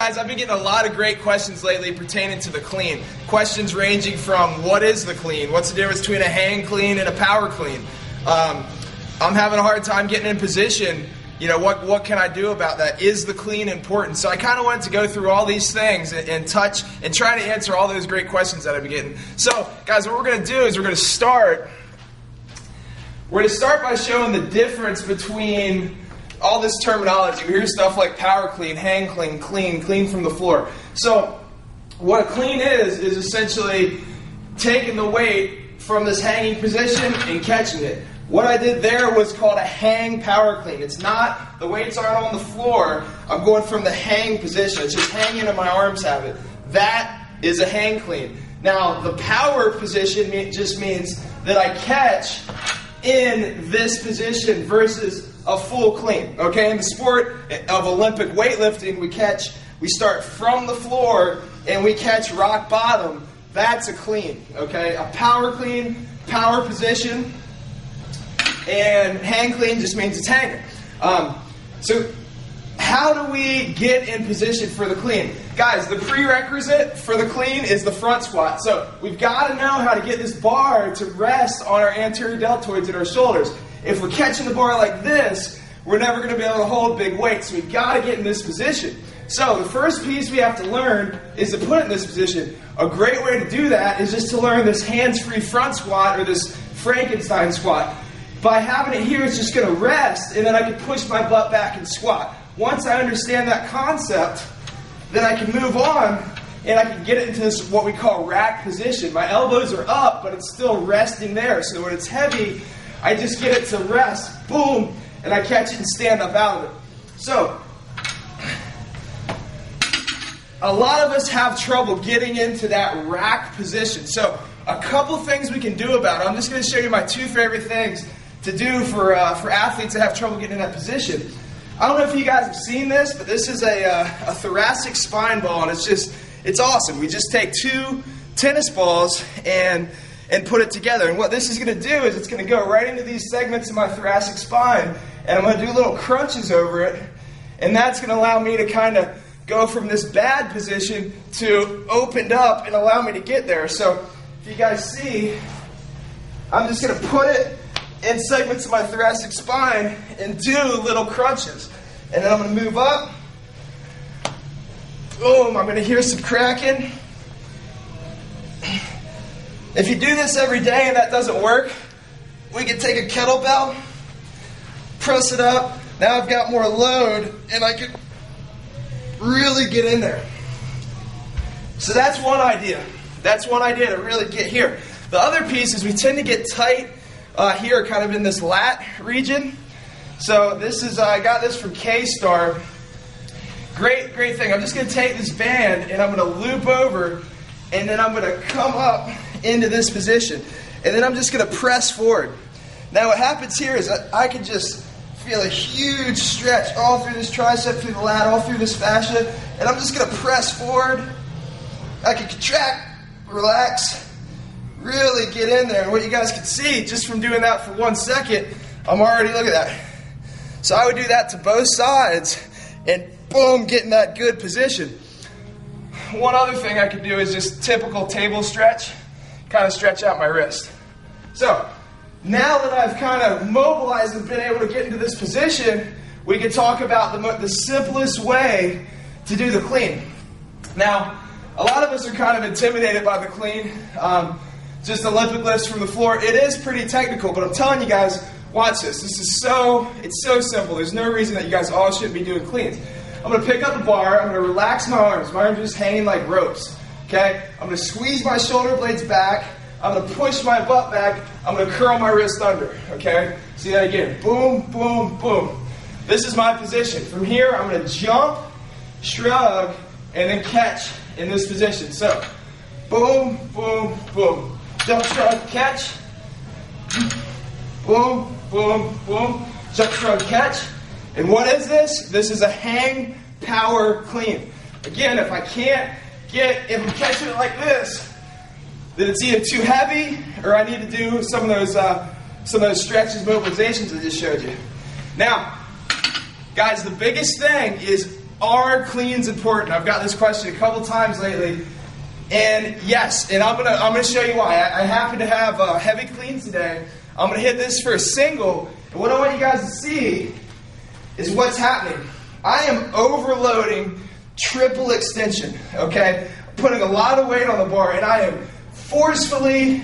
guys, I've been getting a lot of great questions lately pertaining to the clean. Questions ranging from what is the clean? What's the difference between a hang clean and a power clean? I'm having a hard time getting in position. You know, what can I do about that? Is the clean important? So I kind of wanted to go through all these things and touch and try to answer all those great questions that I've been getting. So, guys, what we're going to do is we're going to start by showing the difference between all this terminology. We hear stuff like power clean, hang clean, clean from the floor. So what a clean is essentially taking the weight from this hanging position and catching it. What I did there was called a hang power clean. It's not, the weights aren't on the floor. I'm going from the hang position. It's just hanging and my arms have it. That is a hang clean. Now, the power position just means that I catch in this position versus a full clean. Okay, in the sport of Olympic weightlifting, we start from the floor and we catch rock bottom. That's a clean. Okay, a power clean, power position, and hang clean just means it's hanging. So how do we get in position for the clean? Guys, the prerequisite for the clean is the front squat. So we've got to know how to get this bar to rest on our anterior deltoids and our shoulders. If we're catching the bar like this, we're never going to be able to hold big weights. So we've got to get in this position. So the first piece we have to learn is to put it in this position. A great way to do that is just to learn this hands-free front squat or this Frankenstein squat. By having it here, it's just going to rest, and then I can push my butt back and squat. Once I understand that concept, then I can move on, and I can get it into this, what we call rack position. My elbows are up, but it's still resting there. So when it's heavy, I just get it to rest, boom, and I catch it and stand up out of it. So, a lot of us have trouble getting into that rack position. So, a couple things we can do about it. I'm just going to show you my two favorite things to do for athletes that have trouble getting in that position. I don't know if you guys have seen this, but this is a thoracic spine ball, and it's awesome. We just take two tennis balls and put it together. And what this is going to do is it's going to go right into these segments of my thoracic spine, and I'm going to do little crunches over it, and that's going to allow me to kind of go from this bad position to opened up and allow me to get there. So if you guys see, I'm just going to put it in segments of my thoracic spine and do little crunches. And then I'm going to move up. Boom, I'm going to hear some cracking. If you do this every day and that doesn't work, we can take a kettlebell, press it up. Now I've got more load and I can really get in there. So that's one idea. That's one idea to really get here. The other piece is we tend to get tight here, kind of in this lat region. So this is, I got this from K-Star. Great thing. I'm just going to take this band and I'm going to loop over and then I'm going to come up into this position. And then I'm just going to press forward. Now what happens here is I can just feel a huge stretch all through this tricep, through the lat, all through this fascia. And I'm just going to press forward. I can contract, relax, really get in there. And what you guys can see, just from doing that for 1 second, I'm already, look at that. So I would do that to both sides and boom, get in that good position. One other thing I could do is just typical table stretch, kind of stretch out my wrist. So now that I've kind of mobilized and been able to get into this position, we can talk about the simplest way to do the clean. Now, a lot of us are kind of intimidated by the clean. Just Olympic lifts from the floor. It is pretty technical, but I'm telling you guys, watch this. It's so simple. There's no reason that you guys all shouldn't be doing cleans. I'm going to pick up the bar. I'm going to relax my arms. My arms are just hanging like ropes. Okay? I'm going to squeeze my shoulder blades back. I'm going to push my butt back. I'm going to curl my wrist under. Okay? See that again. Boom, boom, boom. This is my position. From here, I'm going to jump, shrug, and then catch in this position. So, boom, boom, boom. Jump, shrug, catch. Boom, boom, boom. Jump, shrug, catch. And what is this? This is a hang power clean. Again, if I'm catching it like this, then it's either too heavy or I need to do some of those stretches, mobilizations I just showed you. Now, guys, the biggest thing is are cleans important? I've got this question a couple times lately. And yes, and I'm gonna show you why. I happen to have heavy clean today. I'm gonna hit this for a single, and what I want you guys to see is what's happening. I am overloading triple extension, okay? Putting a lot of weight on the bar, and I am forcefully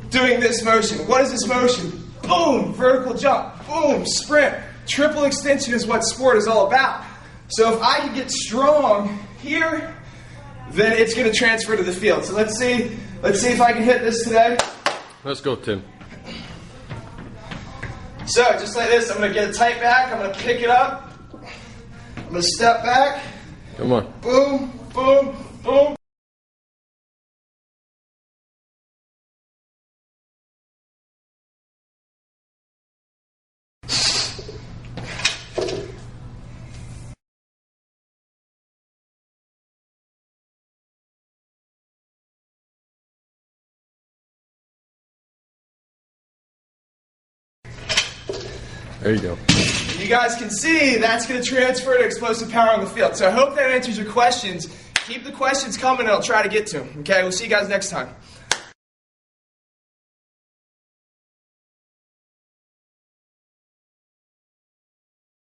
doing this motion. What is this motion? Boom, vertical jump, boom, sprint. Triple extension is what sport is all about. So if I can get strong here, then it's going to transfer to the field. So let's see if I can hit this today. Let's go, Tim. So just like this, I'm going to get a tight back. I'm going to pick it up. I'm going to step back. Come on. Boom, boom, boom. There you go. You guys can see that's going to transfer to explosive power on the field. So I hope that answers your questions. Keep the questions coming and I'll try to get to them. Okay, we'll see you guys next time.